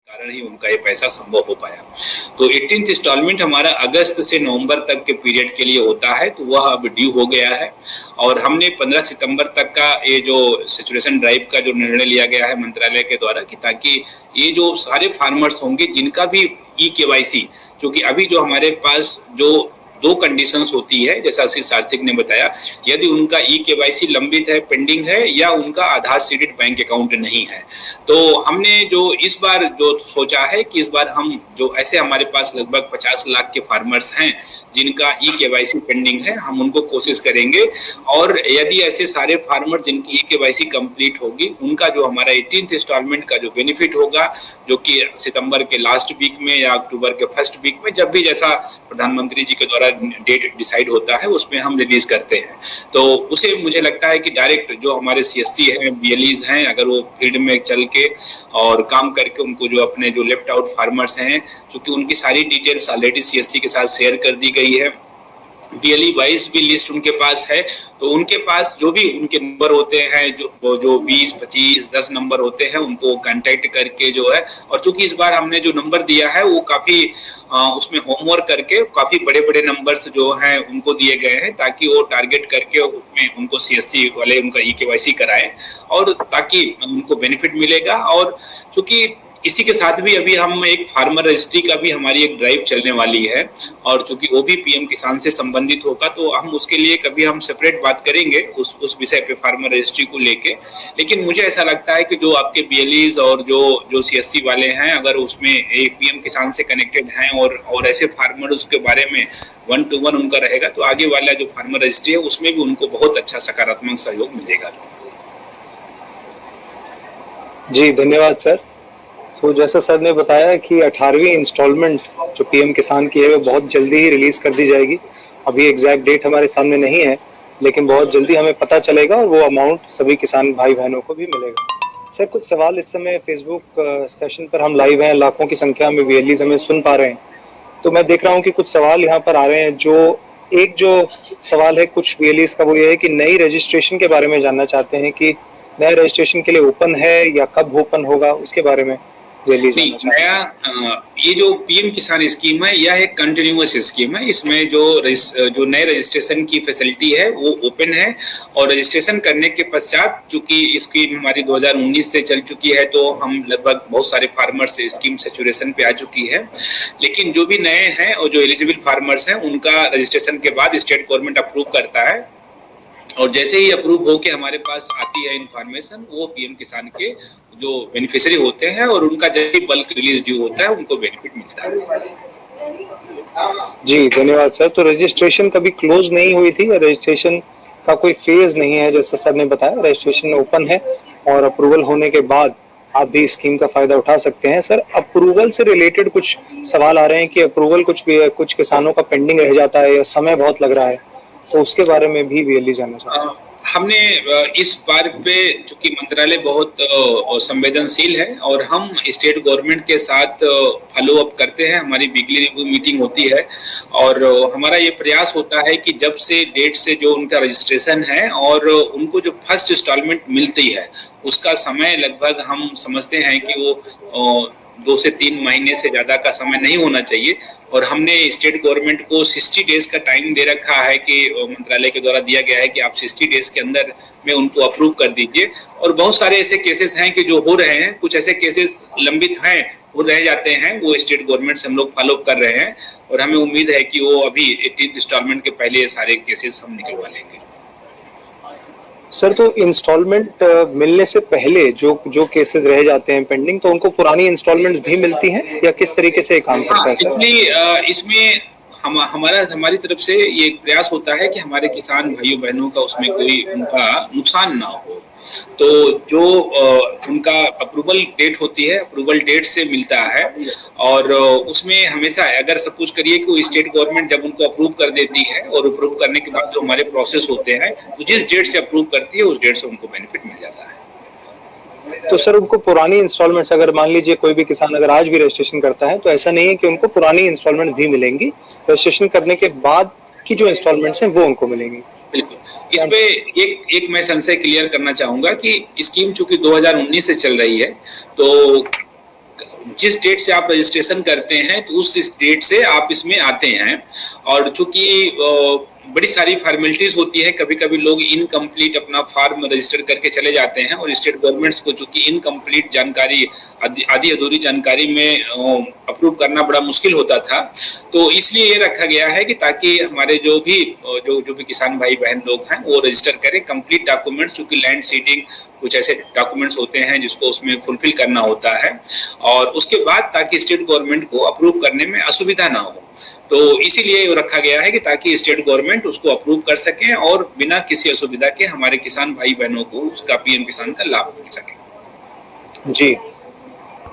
कारण ही उनका ये पैसा संभव हो पाया। तो 18th इंस्टॉलमेंट हमारा अगस्त से नवंबर तक के पीरियड के लिए होता है, तो वह अब ड्यू हो गया है और हमने 15 सितंबर तक का ये जो सैचुरेशन ड्राइव का जो निर्णय लिया गया है मंत्रालय के द्वारा कि ताकि ये जो सारे फार्मर्स होंगे जिनका भी ई-केवाईसी, क्योंकि अभी जो हमारे पास जो दो कंडीशंस होती है, जैसा श्री सार्थक ने बताया, यदि उनका ई-केवाईसी लंबित है, पेंडिंग है या उनका आधार सीडेड बैंक अकाउंट नहीं है। तो हमने जो इस बार जो सोचा है कि इस बार हम जो ऐसे हमारे पास लगभग 50 लाख के फार्मर्स हैं जिनका ई-केवाईसी पेंडिंग है, हम उनको कोशिश करेंगे और यदि ऐसे सारे फार्मर जिनकी ई-केवाईसी कंप्लीट होगी, उनका जो हमारा 18th इंस्टॉलमेंट का जो बेनिफिट होगा, जो कि सितंबर के लास्ट वीक में या अक्टूबर के फर्स्ट वीक में, जब भी जैसा प्रधानमंत्री जी के द्वारा डेट डिसाइड होता है उसमें हम रिलीज करते हैं। तो उसे मुझे लगता है कि डायरेक्ट जो हमारे सीएससी हैं, बीएलईज हैं, अगर वो फील्ड में चल के और काम करके उनको जो अपने जो लेफ्ट आउट फार्मर्स हैं, क्योंकि उनकी सारी डिटेल्स ऑलरेडी सीएससी के साथ शेयर कर दी गई है, बीएलई वाइज भी लिस्ट उनके पास है, तो उनके पास जो भी उनके नंबर होते हैं, जो 20, 25, 10 नंबर होते हैं, उनको कांटेक्ट करके जो है, और चूंकि इस बार हमने जो नंबर दिया है वो काफी उसमें होमवर्क करके काफी बड़े बड़े नंबर्स जो हैं उनको दिए गए हैं, ताकि वो टारगेट करके उसमें उनको सीएससी वाले उनका ई-केवाईसी कराएं और ताकि उनको बेनिफिट मिलेगा। और चूंकि इसी के साथ भी अभी हम एक फार्मर रजिस्ट्री का भी हमारी एक ड्राइव चलने वाली है, और चूंकि वो भी पीएम किसान से संबंधित होगा, तो हम उसके लिए कभी हम सेपरेट बात करेंगे उस विषय पे, फार्मर रजिस्ट्री को लेके। लेकिन मुझे ऐसा लगता है कि जो आपके बीएलईज और जो सीएससी वाले हैं, अगर उसमें एक पीएम किसान से कनेक्टेड हैं और ऐसे फार्मर्स के बारे में 1 to 1 उनका रहेगा, तो आगे वाला जो फार्मर रजिस्ट्री है उसमें भी उनको बहुत अच्छा सकारात्मक सहयोग मिलेगा। जी धन्यवाद सर। तो जैसा सर ने बताया कि 18वीं इंस्टॉलमेंट जो पीएम किसान की है वो बहुत जल्दी ही रिलीज कर दी जाएगी। अभी एग्जैक्ट डेट हमारे सामने नहीं है, लेकिन बहुत जल्दी हमें पता चलेगा और वो अमाउंट सभी किसान भाई बहनों को भी मिलेगा। सर कुछ सवाल, इस समय फेसबुक सेशन पर हम लाइव हैं, लाखों की संख्या में वीएलईज हमें सुन पा रहे हैं, तो मैं देख रहा हूँ कि कुछ सवाल यहाँ पर आ रहे हैं। जो सवाल है कुछ वीएलईज का, वो ये है कि नई रजिस्ट्रेशन के बारे में जानना चाहते हैं कि नया रजिस्ट्रेशन के लिए ओपन है या कब ओपन होगा, उसके बारे में। नया ये जो पीएम किसान स्कीम है, यह एक कंटिन्यूअस स्कीम है। इसमें जो नए रजिस्ट्रेशन की फैसिलिटी है वो ओपन है, और रजिस्ट्रेशन करने के पश्चात चूंकि स्कीम हमारी 2019 से चल चुकी है, तो हम लगभग बहुत सारे फार्मर्स स्कीम सैचुरेशन पे आ चुकी है। लेकिन जो भी नए हैं और जो एलिजिबल फार्मर्स हैं, उनका रजिस्ट्रेशन के बाद स्टेट गवर्नमेंट अप्रूव करता है, और जैसे ही अप्रूव होके हमारे पास आती है इन्फॉर्मेशन, वो पीएम किसान के जो बेनिफिशियरी होते हैं और उनका जब भी बल्क रिलीज ड्यू होता है, उनको बेनिफिट मिलता है। जी धन्यवाद सर। तो रजिस्ट्रेशन कभी क्लोज नहीं हुई थी, रजिस्ट्रेशन का कोई फेज नहीं है, जैसा सर ने बताया, रजिस्ट्रेशन ओपन है और अप्रूवल होने के बाद आप भी स्कीम का फायदा उठा सकते हैं। सर अप्रूवल से रिलेटेड कुछ सवाल आ रहे हैं कि अप्रूवल कुछ किसानों का पेंडिंग रह जाता है या समय बहुत लग रहा है, तो उसके बारे में भी वीएलई जानना चाहते हैं। हमने इस बार पे चूंकि मंत्रालय बहुत संवेदनशील है, और हम स्टेट गवर्नमेंट के साथ फॉलो अप करते हैं, हमारी वीकली रिव्यू मीटिंग होती है, और हमारा ये प्रयास होता है कि जब से डेट से जो उनका रजिस्ट्रेशन है और उनको जो फर्स्ट इंस्टॉलमेंट मिलती है, उसका समय लगभग हम समझते हैं कि वो 2 से 3 महीने से ज्यादा का समय नहीं होना चाहिए। और हमने स्टेट गवर्नमेंट को 60 डेज का टाइम दे रखा है कि मंत्रालय के द्वारा दिया गया है कि आप 60 डेज के अंदर में उनको अप्रूव कर दीजिए। और बहुत सारे ऐसे केसेस हैं कि जो हो रहे हैं, कुछ ऐसे केसेस लंबित हैं, वो रह जाते हैं, वो स्टेट गवर्नमेंट से हम लोग फॉलो कर रहे हैं, और हमें उम्मीद है कि वो अभी 18th इंस्टॉलमेंट के पहले सारे केसेस हम निकलवा लेंगे। सर तो इंस्टॉलमेंट मिलने से पहले जो केसेस रह जाते हैं पेंडिंग, तो उनको पुरानी इंस्टॉलमेंट भी मिलती हैं या किस तरीके से काम करता है सर? इसमें हमारी तरफ से ये प्रयास होता है कि हमारे किसान भाइयों बहनों का उसमें कोई उनका नुकसान ना हो। तो जो उनका अप्रूवल डेट होती है, अप्रूवल डेट से मिलता है, और उसमें हमेशा अगर सपोज करिए कि स्टेट गवर्नमेंट जब उनको अप्रूव कर देती है, और अप्रूव करने के बाद जो हमारे प्रोसेस होते हैं, तो जिस डेट से अप्रूव करती है उस डेट से उनको बेनिफिट मिल जाता है। तो सर उनको पुरानी इंस्टॉलमेंट्स, अगर मान लीजिए कोई भी किसान अगर आज भी रजिस्ट्रेशन करता है, तो ऐसा नहीं है कि उनको पुरानी इंस्टॉलमेंट भी मिलेंगी, रजिस्ट्रेशन करने के बाद की जो इंस्टॉलमेंट्स हैं वो उनको मिलेंगी। बिल्कुल। इस पे एक मैं संशय क्लियर करना चाहूंगा कि स्कीम चूंकि 2019 से चल रही है, तो जिस डेट से आप रजिस्ट्रेशन करते हैं तो उस डेट से आप इसमें आते हैं। और चूंकि बड़ी सारी फॉर्मेलिटीज होती है, कभी कभी लोग इनकम्प्लीट अपना फॉर्म रजिस्टर करके चले जाते हैं और स्टेट गवर्नमेंट्स को चूंकि इनकम्प्लीट जानकारी, आधी अधूरी जानकारी में अप्रूव करना बड़ा मुश्किल होता था। तो इसलिए ये रखा गया है कि ताकि हमारे जो भी किसान भाई बहन लोग हैं वो रजिस्टर करें कंप्लीट डॉक्यूमेंट्स, चूंकि लैंड सीडिंग कुछ ऐसे डॉक्यूमेंट्स होते हैं जिसको उसमें फुलफिल करना होता है, और उसके बाद ताकि स्टेट गवर्नमेंट को अप्रूव करने में असुविधा ना हो। तो इसीलिए रखा गया है कि ताकि स्टेट गवर्नमेंट उसको अप्रूव कर सके और बिना किसी असुविधा के हमारे किसान भाई बहनों को उसका पीएम किसान का लाभ मिल सके। जी।